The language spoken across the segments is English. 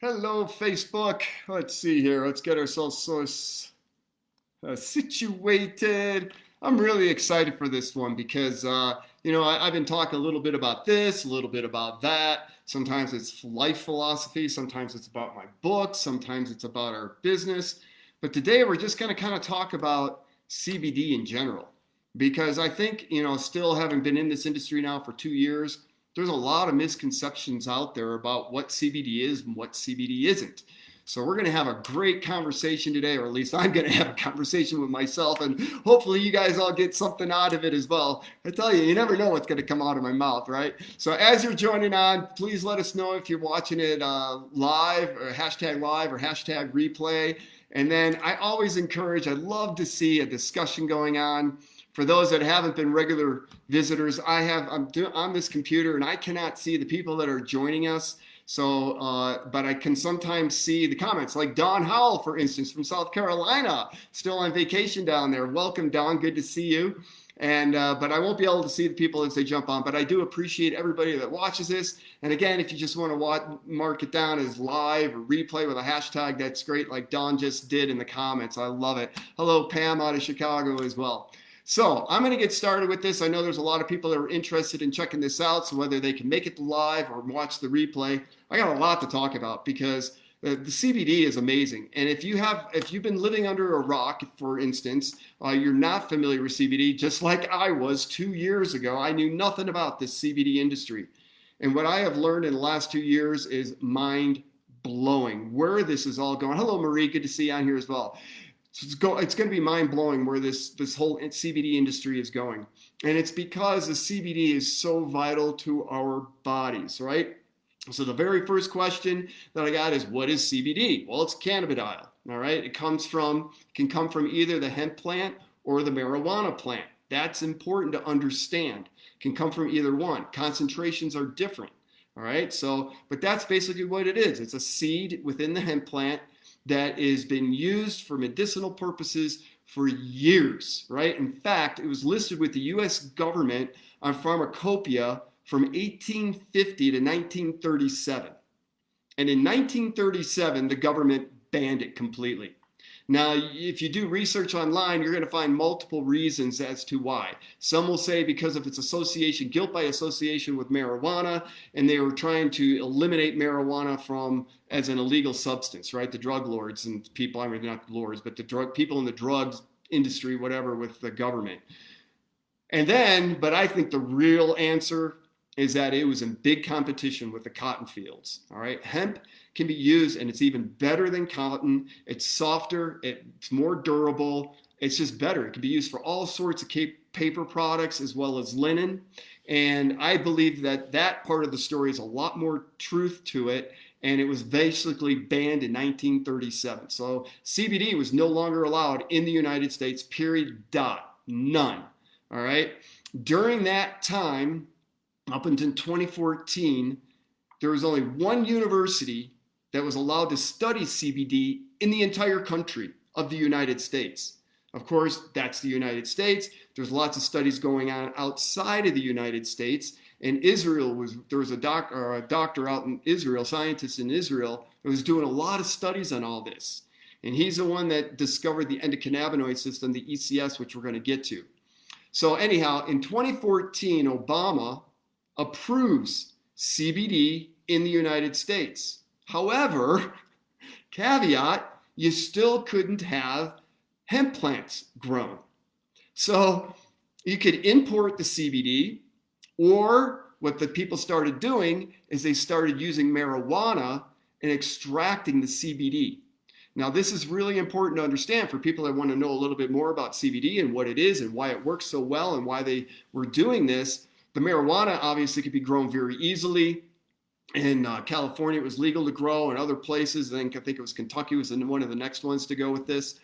Hello, Facebook. Let's see here. Let's get ourselves situated. I'm really excited for this one because, I've been talking a little bit about this, a little bit about that. Sometimes it's life philosophy, sometimes it's about my book, sometimes it's about our business. But today we're just going to kind of talk about CBD in general because I think, still having been in this industry now for 2 years, there's a lot of misconceptions out there about what CBD is and what CBD isn't. So we're going to have a great conversation today, or at least I'm going to have a conversation with myself, and hopefully you guys all get something out of it as well. I tell you, you never know what's going to come out of my mouth, right? So as you're joining on, please let us know if you're watching it live, or hashtag replay. And then I always encourage, I love to see a discussion going on. For those that haven't been regular visitors, I'm on this computer and I cannot see the people that are joining us. So, but I can sometimes see the comments, like Don Howell, for instance, from South Carolina, still on vacation down there. Welcome, Don. Good to see you. And but I won't be able to see the people as they jump on. But I do appreciate everybody that watches this. And again, if you just want to mark it down as live or replay with a hashtag, that's great, like Don just did in the comments. I love it. Hello, Pam out of Chicago as well. So I'm going to get started with this. I know there's a lot of people that are interested in checking this out, so whether they can make it live or watch the replay, I got a lot to talk about because the CBD is amazing. And if you've been living under a rock, for instance, you're not familiar with CBD, just like I was 2 years ago. I knew nothing about this CBD industry. And what I have learned in the last 2 years is mind blowing where this is all going. Hello, Marie. Good to see you on here as well. So it's going to be mind-blowing where this whole CBD industry is going. And it's because the CBD is so vital to our bodies, right? So the very first question that I got is, what is CBD? Well, it's cannabidiol, all right? It can come from either the hemp plant or the marijuana plant. That's important to understand. It can come from either one. Concentrations are different, all right? So, but that's basically what it is. It's a seed within the hemp plant that has been used for medicinal purposes for years, right? In fact, it was listed with the US government on pharmacopoeia from 1850 to 1937. And in 1937, the government banned it completely. Now, if you do research online, you're going to find multiple reasons as to why. Some will say because of its association, guilt by association with marijuana, and they were trying to eliminate marijuana as an illegal substance, right? The drug lords and people, I mean, not lords, but the drug people in the drugs industry, whatever, with the government. And then, but I think the real answer is that it was in big competition with the cotton fields. All right, hemp can be used, and it's even better than cotton. It's softer, it's more durable. It's just better. It can be used for all sorts of paper products as well as linen. And I believe that part of the story is a lot more truth to it. And it was basically banned in 1937. So CBD was no longer allowed in the United States, period, dot, none. All right. During that time, up until 2014, there was only one university that was allowed to study CBD in the entire country of the United States. Of course, that's the United States. There's lots of studies going on outside of the United States. And there was a doctor out in Israel, scientist in Israel, that was doing a lot of studies on all this. And he's the one that discovered the endocannabinoid system, the ECS, which we're going to get to. So anyhow, in 2014, Obama approves CBD in the United States. However, caveat, you still couldn't have hemp plants grown. So you could import the CBD, or what the people started doing is they started using marijuana and extracting the CBD. Now, this is really important to understand for people that want to know a little bit more about CBD and what it is and why it works so well and why they were doing this. The marijuana obviously could be grown very easily. In California, it was legal to grow, and other places, I think it was Kentucky was one of the next ones to go with this.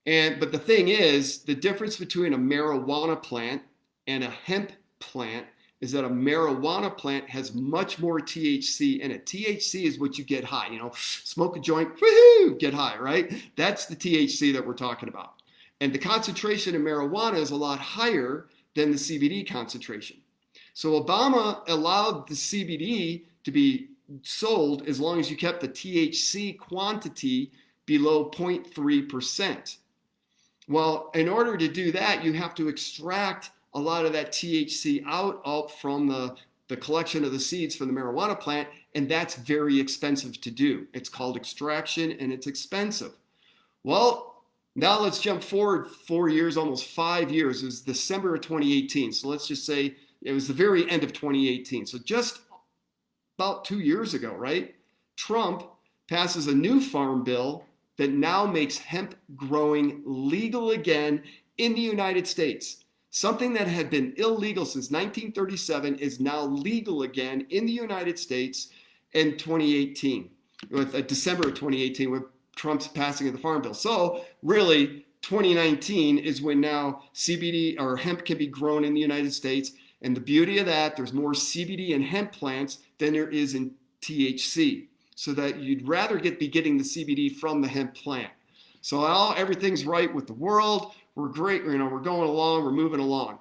But the thing is, the difference between a marijuana plant and a hemp plant is that a marijuana plant has much more THC in it. THC is what you get high, smoke a joint, woohoo, get high, right? That's the THC that we're talking about. And the concentration in marijuana is a lot higher than the CBD concentration. So Obama allowed the CBD to be sold as long as you kept the THC quantity below 0.3%. Well, in order to do that, you have to extract a lot of that THC out from the collection of the seeds from the marijuana plant, and that's very expensive to do. It's called extraction, and it's expensive. Well, now let's jump forward 4 years, almost 5 years. It was December of 2018. So let's just say it was the very end of 2018. So just about 2 years ago, right? Trump passes a new farm bill that now makes hemp growing legal again in the United States. Something that had been illegal since 1937 is now legal again in the United States in 2018, with December of 2018, with Trump's passing of the farm bill. So really, 2019 is when now CBD or hemp can be grown in the United States. And the beauty of that, there's more CBD in hemp plants than there is in THC. So that you'd rather be getting the CBD from the hemp plant. So everything's right with the world. We're great. We're going along. We're moving along.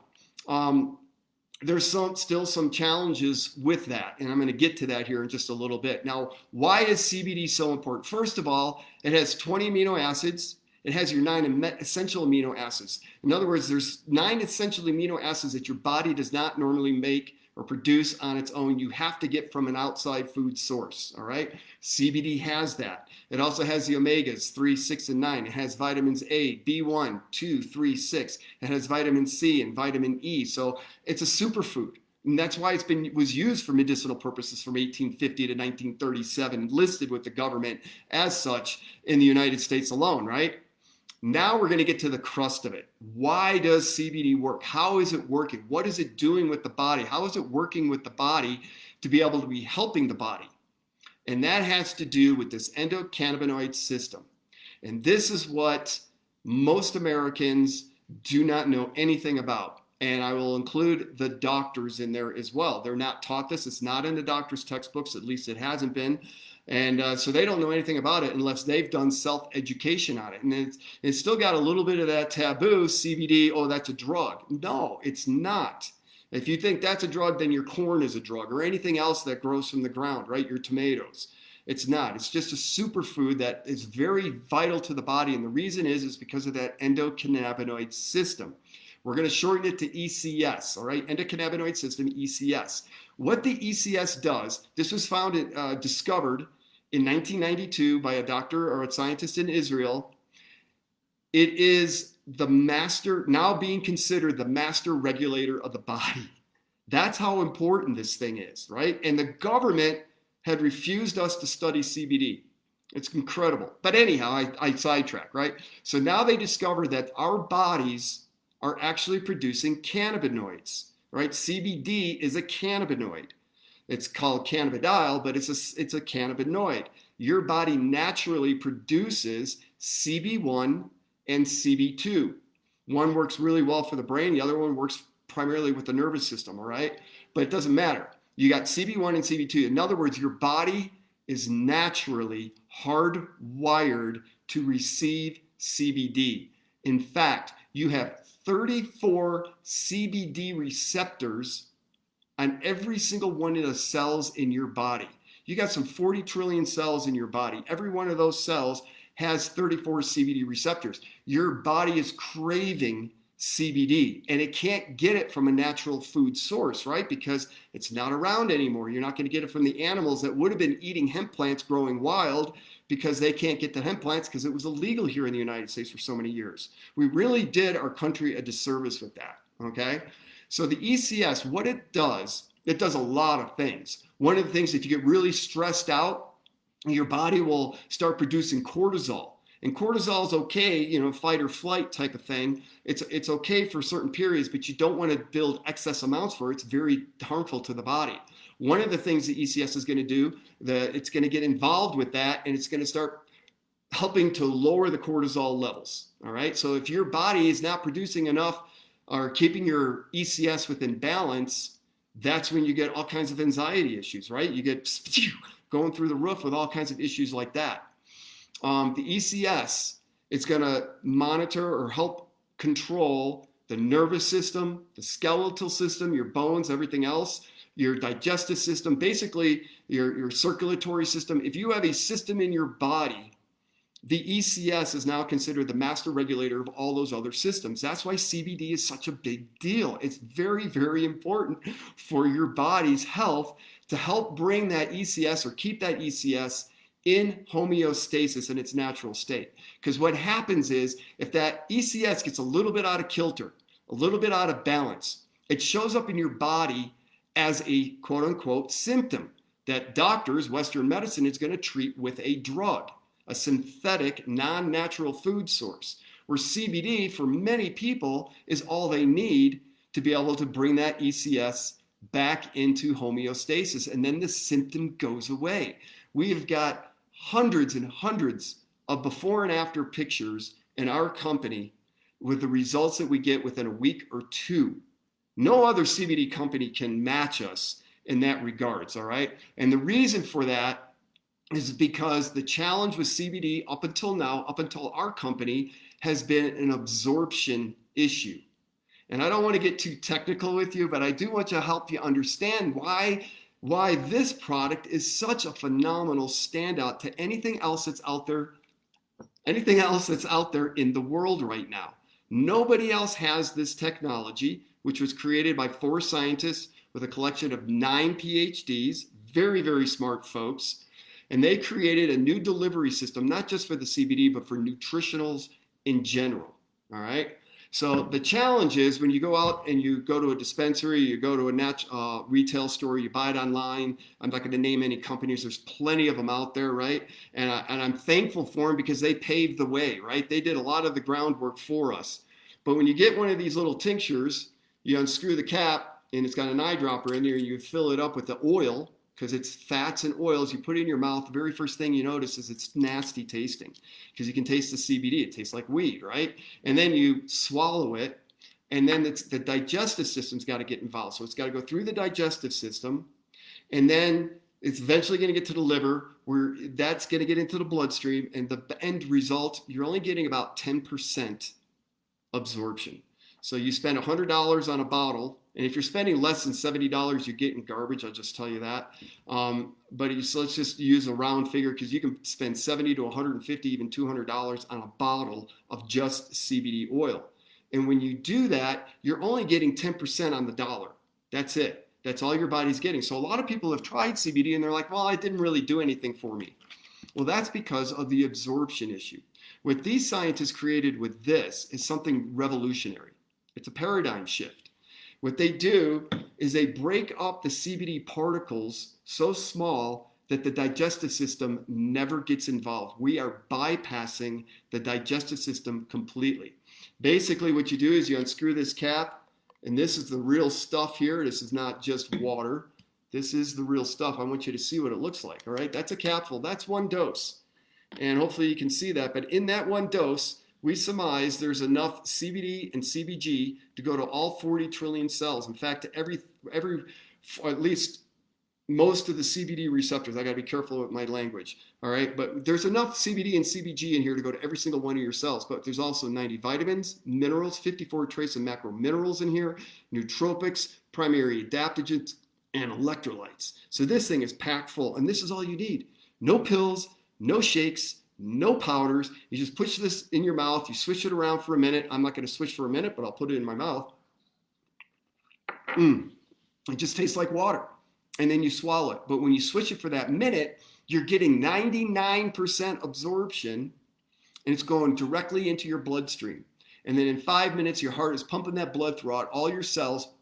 There's still some challenges with that, and I'm going to get to that here in just a little bit. Now, why is CBD so important? First of all, it has 20 amino acids. It has your 9 essential amino acids. In other words, there's 9 essential amino acids that your body does not normally make or produce on its own. You have to get from an outside food source, all right? CBD has that. It also has the omegas 3, 6, and 9. It has vitamins A, B1, 2, 3, 6. It has vitamin C and vitamin E. So it's a superfood. And that's why was used for medicinal purposes from 1850 to 1937, listed with the government as such in the United States alone, right? Now we're going to get to the crust of it. Why does CBD work? How is it working? What is it doing with the body? How is it working with the body to be able to be helping the body? And that has to do with this endocannabinoid system. And this is what most Americans do not know anything about. And I will include the doctors in there as well. They're not taught this. It's not in the doctor's textbooks. At least it hasn't been. And so they don't know anything about it unless they've done self-education on it. And it's still got a little bit of that taboo, CBD, oh, that's a drug. No, it's not. If you think that's a drug, then your corn is a drug, or anything else that grows from the ground, right? Your tomatoes. It's not. It's just a superfood that is very vital to the body. And the reason is because of that endocannabinoid system. We're going to shorten it to ECS, all right? Endocannabinoid system, ECS. What the ECS does, this was discovered in 1992 by a doctor or a scientist in Israel. It is the master, now being considered the master regulator of the body. That's how important this thing is, right? And the government had refused us to study CBD. It's incredible. But anyhow, I sidetrack, right? So now they discover that our bodies are actually producing cannabinoids, right? CBD is a cannabinoid. It's called cannabidiol, but it's a cannabinoid. Your body naturally produces CB1 and CB2. One works really well for the brain. The other one works primarily with the nervous system, all right? But it doesn't matter. You got CB1 and CB2. In other words, your body is naturally hardwired to receive CBD. In fact, you have 34 CBD receptors on every single one of the cells in your body. You got some 40 trillion cells in your body. Every one of those cells has 34 CBD receptors. Your body is craving CBD, and it can't get it from a natural food source, right? Because it's not around anymore. You're not going to get it from the animals that would have been eating hemp plants growing wild, because they can't get the hemp plants because it was illegal here in the United States for so many years. We really did our country a disservice with that, okay? So the ECS, what it does a lot of things. One of the things, if you get really stressed out, your body will start producing cortisol. And cortisol is okay, fight or flight type of thing. It's okay for certain periods, but you don't want to build excess amounts for it. It's very harmful to the body. One of the things the ECS is going to do, it's going to get involved with that, and it's going to start helping to lower the cortisol levels. All right. So if your body is not producing enough or keeping your ECS within balance, that's when you get all kinds of anxiety issues, right? You get going through the roof with all kinds of issues like that. The ECS, it's going to monitor or help control the nervous system, the skeletal system, your bones, everything else. your digestive system, basically your circulatory system. If you have a system in your body, the ECS is now considered the master regulator of all those other systems. That's why CBD is such a big deal. It's very, very important for your body's health to help bring that ECS or keep that ECS in homeostasis in its natural state. Because what happens is if that ECS gets a little bit out of kilter, a little bit out of balance, it shows up in your body as a quote unquote symptom that doctors, Western medicine, is going to treat with a drug, a synthetic, non-natural food source, where CBD for many people is all they need to be able to bring that ECS back into homeostasis, and then the symptom goes away. We have got hundreds and hundreds of before and after pictures in our company with the results that we get within a week or two. No other CBD company can match us in that regards, all right? And the reason for that is because the challenge with CBD up until now, up until our company, has been an absorption issue. And I don't want to get too technical with you, but I do want to help you understand why this product is such a phenomenal standout to anything else that's out there in the world right now. Nobody else has this technology, which was created by 4 scientists with a collection of 9 PhDs, very, very smart folks. And they created a new delivery system, not just for the CBD, but for nutritionals in general, all right? So the challenge is when you go out and you go to a dispensary, you go to a retail store, you buy it online. I'm not going to name any companies. There's plenty of them out there, right? And I'm thankful for them because they paved the way, right? They did a lot of the groundwork for us. But when you get one of these little tinctures, you unscrew the cap, and it's got an eyedropper in there, and you fill it up with the oil, because it's fats and oils. You put it in your mouth, the very first thing you notice is it's nasty tasting because you can taste the CBD. It tastes like weed, right? And then you swallow it, and then the digestive system's got to get involved. So it's got to go through the digestive system, and then it's eventually going to get to the liver, where that's going to get into the bloodstream, and the end result, you're only getting about 10% absorption. So you spend $100 on a bottle, and if you're spending less than $70, you're getting garbage. I'll just tell you that. So let's just use a round figure because you can spend $70 to $150, even $200 on a bottle of just CBD oil. And when you do that, you're only getting 10% on the dollar. That's it. That's all your body's getting. So a lot of people have tried CBD and they're like, well, it didn't really do anything for me. Well, that's because of the absorption issue. What these scientists created with this is something revolutionary. It's a paradigm shift. What they do is they break up the CBD particles so small that the digestive system never gets involved. We are bypassing the digestive system completely. Basically, what you do is you unscrew this cap, and this is the real stuff here. This is not just water. This is the real stuff. I want you to see what it looks like, all right? That's a capsule. That's one dose. And hopefully you can see that. But in that one dose, we surmise there's enough CBD and CBG to go to all 40 trillion cells. In fact, to every at least most of the CBD receptors. I got to be careful with my language, all right? But there's enough CBD and CBG in here to go to every single one of your cells. But there's also 90 vitamins, minerals, 54 trace of macro minerals in here, nootropics, primary adaptogens, and electrolytes. So this thing is packed full, and this is all you need. No pills, no shakes, no powders. You just push this in your mouth. You swish it around for a minute. I'm not going to swish for a minute, but I'll put it in my mouth. It just tastes like water. And then you swallow it. But when you swish it for that minute, you're getting 99% absorption, and it's going directly into your bloodstream. And then in 5 minutes, your heart is pumping that blood throughout all your cells.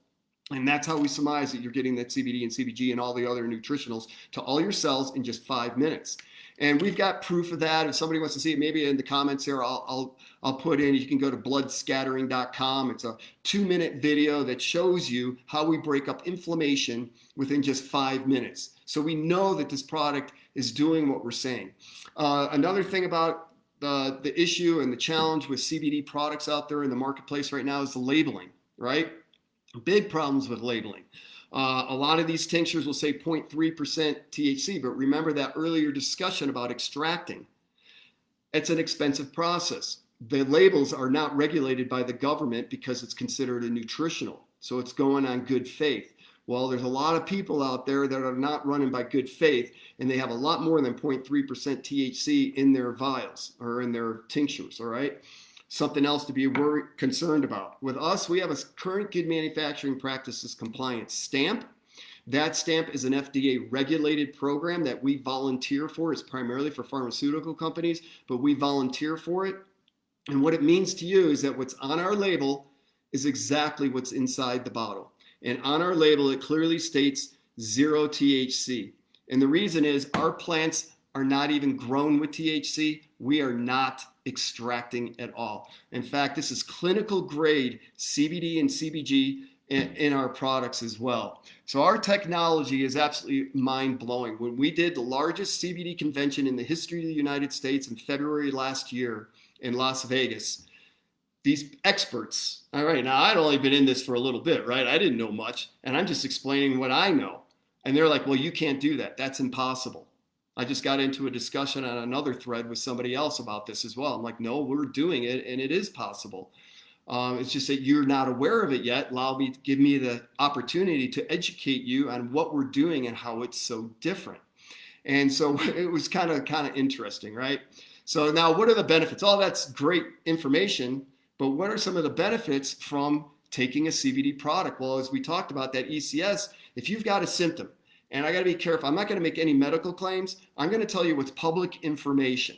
And that's how we surmise that you're getting that CBD and CBG and all the other nutritionals to all your cells in just 5 minutes. And we've got proof of that. If somebody wants to see it, maybe in the comments here, I'll put in, you can go to bloodscattering.com. It's a 2-minute video that shows you how we break up inflammation within just 5 minutes. So we know that this product is doing what we're saying. Another thing about the issue and the challenge with CBD products out there in the marketplace right now is the labeling, right? Big problems with labeling. A lot of these tinctures will say 0.3% THC, but remember that earlier discussion about extracting. It's an expensive process. The labels are not regulated by the government because it's considered a nutritional, so it's going on good faith. Well, there's a lot of people out there that are not running by good faith, and they have a lot more than 0.3% THC in their vials or in their tinctures, all right? Something else to be concerned about. With us, we have a current good manufacturing practices compliance stamp. That stamp is an FDA regulated program that we volunteer for. It's primarily for pharmaceutical companies, but we volunteer for it. And what it means to you is that what's on our label is exactly what's inside the bottle. And on our label, it clearly states 0 THC. And the reason is our plants are not even grown with THC. We are not extracting at all. In fact, this is clinical grade CBD and CBG in our products as well. So our technology is absolutely mind-blowing. When we did the largest CBD convention in the history of the United States in February last year in Las Vegas, these experts, all right, now I'd only been in this for a little bit, right? I didn't know much, and I'm just explaining what I know. And they're like, well, you can't do that. That's impossible. I just got into a discussion on another thread with somebody else about this as well. I'm like, no, we're doing it, and it is possible. It's just that you're not aware of it yet. Give me the opportunity to educate you on what we're doing and how it's so different. And so it was kind of interesting, right? So now what are the benefits? All that's great information, but what are some of the benefits from taking a CBD product? Well, as we talked about that ECS, if you've got a symptom, and I got to be careful, I'm not going to make any medical claims. I'm going to tell you what's public information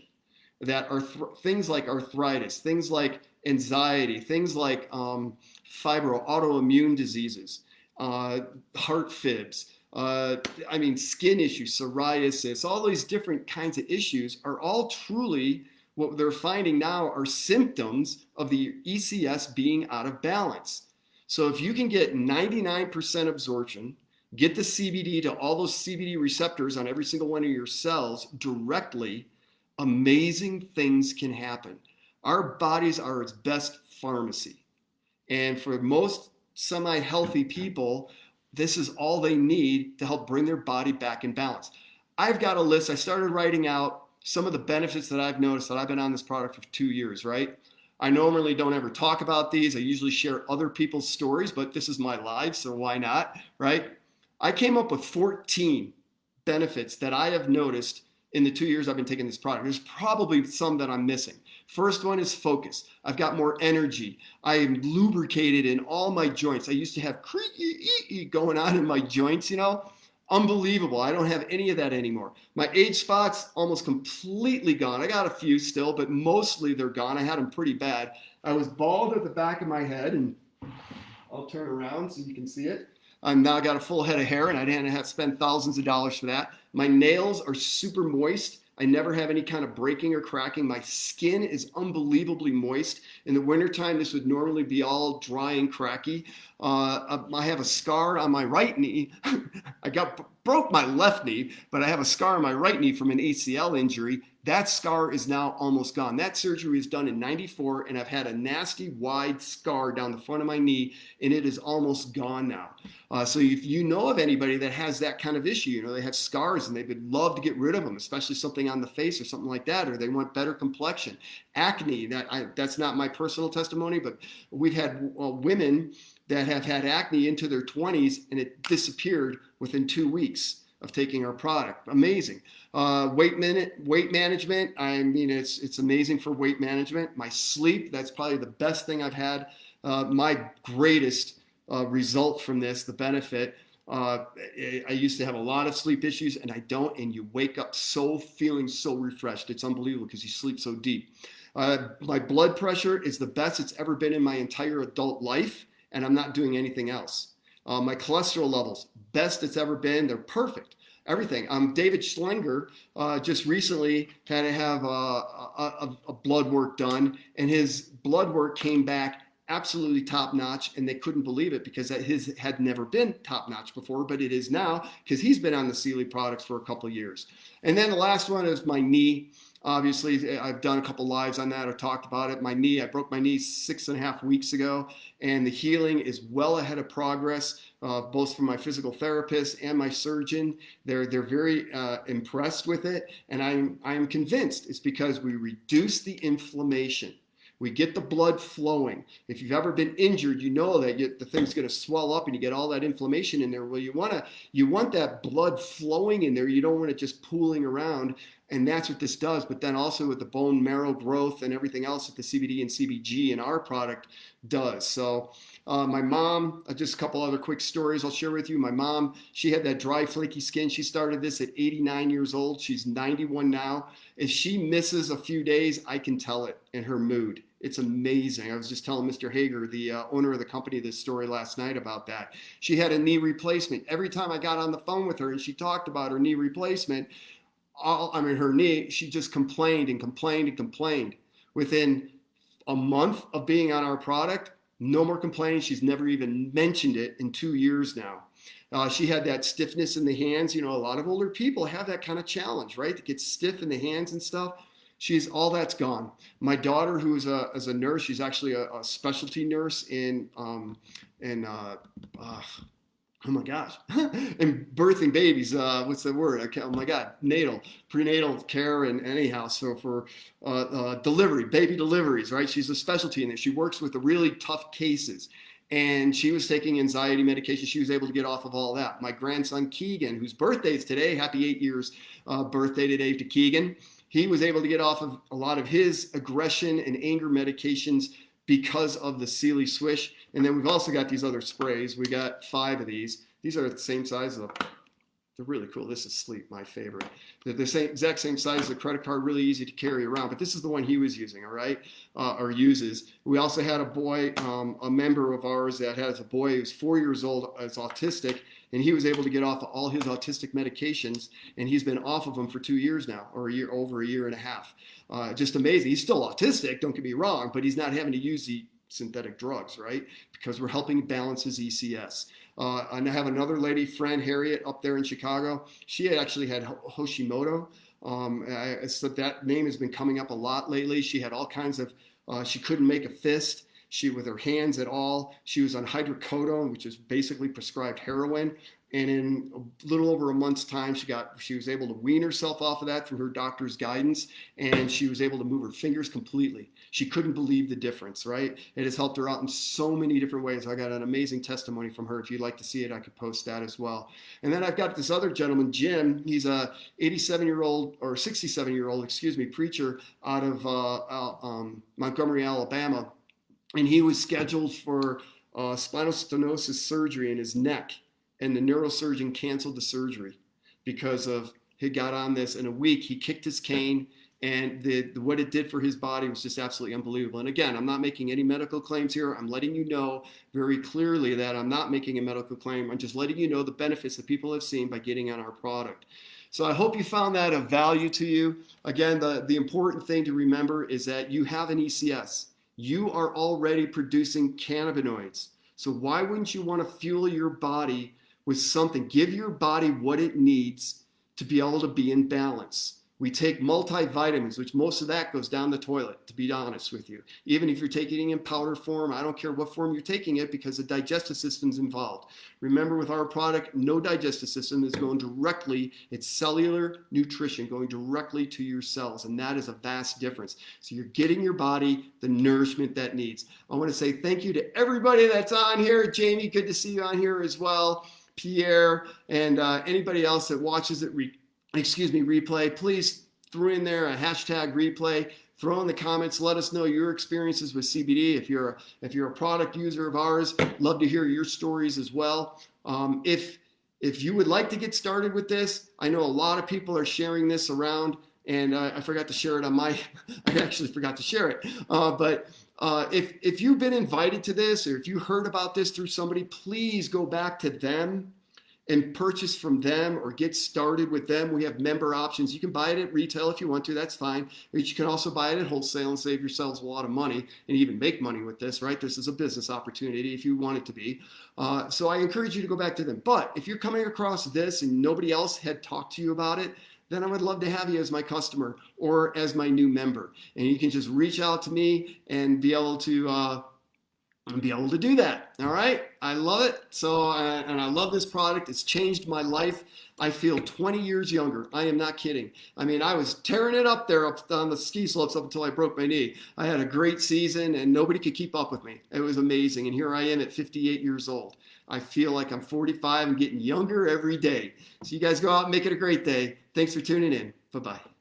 that are things like arthritis, things like anxiety, things like autoimmune diseases, heart fibs, skin issues, psoriasis, all these different kinds of issues are all truly what they're finding now are symptoms of the ECS being out of balance. So if you can get 99% absorption, get the CBD to all those CBD receptors on every single one of your cells directly, amazing things can happen. Our bodies are its best pharmacy. And for most semi-healthy people, this is all they need to help bring their body back in balance. I've got a list. I started writing out some of the benefits that I've noticed that I've been on this product for 2 years, right? I normally don't ever talk about these. I usually share other people's stories, but this is my life, so why not, right? I came up with 14 benefits that I have noticed in the 2 years I've been taking this product. There's probably some that I'm missing. First one is focus. I've got more energy. I am lubricated in all my joints. I used to have creaky going on in my joints, Unbelievable. I don't have any of that anymore. My age spots almost completely gone. I got a few still, but mostly they're gone. I had them pretty bad. I was bald at the back of my head, and I'll turn around so you can see it. I've now got a full head of hair, and I didn't have to spend thousands of dollars for that. My nails are super moist. I never have any kind of breaking or cracking. My skin is unbelievably moist. In the wintertime, this would normally be all dry and cracky. I have a scar on my right knee. Broke my left knee, but I have a scar on my right knee from an ACL injury. That scar is now almost gone. That surgery was done in '94, and I've had a nasty wide scar down the front of my knee, and it is almost gone now. So if you know of anybody that has that kind of issue, they have scars and they would love to get rid of them, especially something on the face or something like that, or they want better complexion. Acne, that's not my personal testimony, but we've had women that have had acne into their 20s, and it disappeared within 2 weeks of taking our product. Amazing. Weight management. It's amazing for weight management. My sleep, that's probably the best thing I've had. My greatest result from this, the benefit. I used to have a lot of sleep issues, and I don't, and you wake up feeling so refreshed. It's unbelievable because you sleep so deep. My blood pressure is the best it's ever been in my entire adult life, and I'm not doing anything else. My cholesterol levels, best it's ever been. They're perfect. Everything. David Schlenger just recently had to have a blood work done, and his blood work came back absolutely top notch, and they couldn't believe it because his had never been top notch before, but it is now because he's been on the Sealy products for a couple of years. And then the last one is my knee. Obviously, I've done a couple lives on that. I've talked about it. My knee, I broke my knee 6.5 weeks ago, and the healing is well ahead of progress, both from my physical therapist and my surgeon. They're very impressed with it, and I'm convinced it's because we reduce the inflammation. We get the blood flowing. If you've ever been injured, you know that the thing's going to swell up and you get all that inflammation in there. Well, you want that blood flowing in there. You don't want it just pooling around. And that's what this does. But then also with the bone marrow growth and everything else that the CBD and CBG in our product does. So my mom, just a couple other quick stories I'll share with you. My mom, she had that dry, flaky skin. She started this at 89 years old. She's 91 now. If she misses a few days, I can tell it in her mood. It's amazing. I was just telling Mr. Hager, the owner of the company, this story last night about that. She had a knee replacement. Every time I got on the phone with her and she talked about her knee replacement, her knee, she just complained and complained and complained. Within a month of being on our product, no more complaining. She's never even mentioned it in 2 years now. She had that stiffness in the hands. You know, a lot of older people have that kind of challenge, right? To get stiff in the hands and stuff. All that's gone. My daughter, who is as a nurse, she's actually a specialty nurse in oh my gosh, and birthing babies, what's the word? Oh my God, prenatal care, and anyhow, so for baby deliveries, right? She's a specialty in this. She works with the really tough cases, and she was taking anxiety medication. She was able to get off of all that. My grandson, Keegan, whose birthday is today, happy 8 years birthday today to Keegan. He was able to get off of a lot of his aggression and anger medications because of the Sealy Swish. And then we've also got these other sprays. We got 5 of these. These are the same size. They're really cool. This is Sleep, my favorite. They're the exact same size as a credit card, really easy to carry around. But this is the one he was using, all right, or uses. We also had a boy, a member of ours that has a boy who's 4 years old, is autistic, and he was able to get off of all his autistic medications, and he's been off of them for 2 years now, or over a year and a half. Just amazing. He's still autistic, don't get me wrong, but he's not having to use the synthetic drugs, right? Because we're helping balance his ECS. And I have another lady friend, Harriet, up there in Chicago. She had actually had Hashimoto. So that name has been coming up a lot lately. She had all kinds of, she couldn't make a fist. With her hands at all. She was on hydrocodone, which is basically prescribed heroin. And in a little over a month's time, she was able to wean herself off of that through her doctor's guidance, and she was able to move her fingers completely. She couldn't believe the difference, right? It has helped her out in so many different ways. I got an amazing testimony from her. If you'd like to see it, I could post that as well. And then I've got this other gentleman, Jim. He's a 67-year-old, preacher out of Montgomery, Alabama. And he was scheduled for spinal stenosis surgery in his neck, and the neurosurgeon canceled the surgery because he got on this in a week. He kicked his cane, and what it did for his body was just absolutely unbelievable. And again, I'm not making any medical claims here. I'm letting you know very clearly that I'm not making a medical claim. I'm just letting you know the benefits that people have seen by getting on our product. So I hope you found that of value to you. Again, the important thing to remember is that you have an ECS. You are already producing cannabinoids. So why wouldn't you want to fuel your body with something? Give your body what it needs to be able to be in balance. We take multivitamins, which most of that goes down the toilet, to be honest with you. Even if you're taking it in powder form, I don't care what form you're taking it, because the digestive system's involved. Remember, with our product, no digestive system is going directly, it's cellular nutrition going directly to your cells, and that is a vast difference. So you're getting your body the nourishment that needs. I want to say thank you to everybody that's on here. Jamie, good to see you on here as well. Pierre, and anybody else that watches it replay, please throw in there a hashtag replay. Throw in the comments. Let us know your experiences with CBD. If you're a product user of ours, love to hear your stories as well. If you would like to get started with this, I know a lot of people are sharing this around, and I forgot to share it on I actually forgot to share it. But if you've been invited to this, or if you heard about this through somebody, please go back to them and purchase from them, or get started with them. We have member options. You can buy it at retail if you want to, that's fine. Or you can also buy it at wholesale and save yourselves a lot of money, and even make money with this, right? This is a business opportunity if you want it to be. So I encourage you to go back to them. But if you're coming across this and nobody else had talked to you about it, then I would love to have you as my customer or as my new member. And you can just reach out to me and be able to and be able to do that. All right. I love it. So, and I love this product. It's changed my life. I feel 20 years younger. I am not kidding. I mean, I was tearing it up there up on the ski slopes up until I broke my knee. I had a great season and nobody could keep up with me. It was amazing. And here I am at 58 years old. I feel like I'm 45 and getting younger every day. So you guys go out and make it a great day. Thanks for tuning in. Bye-bye.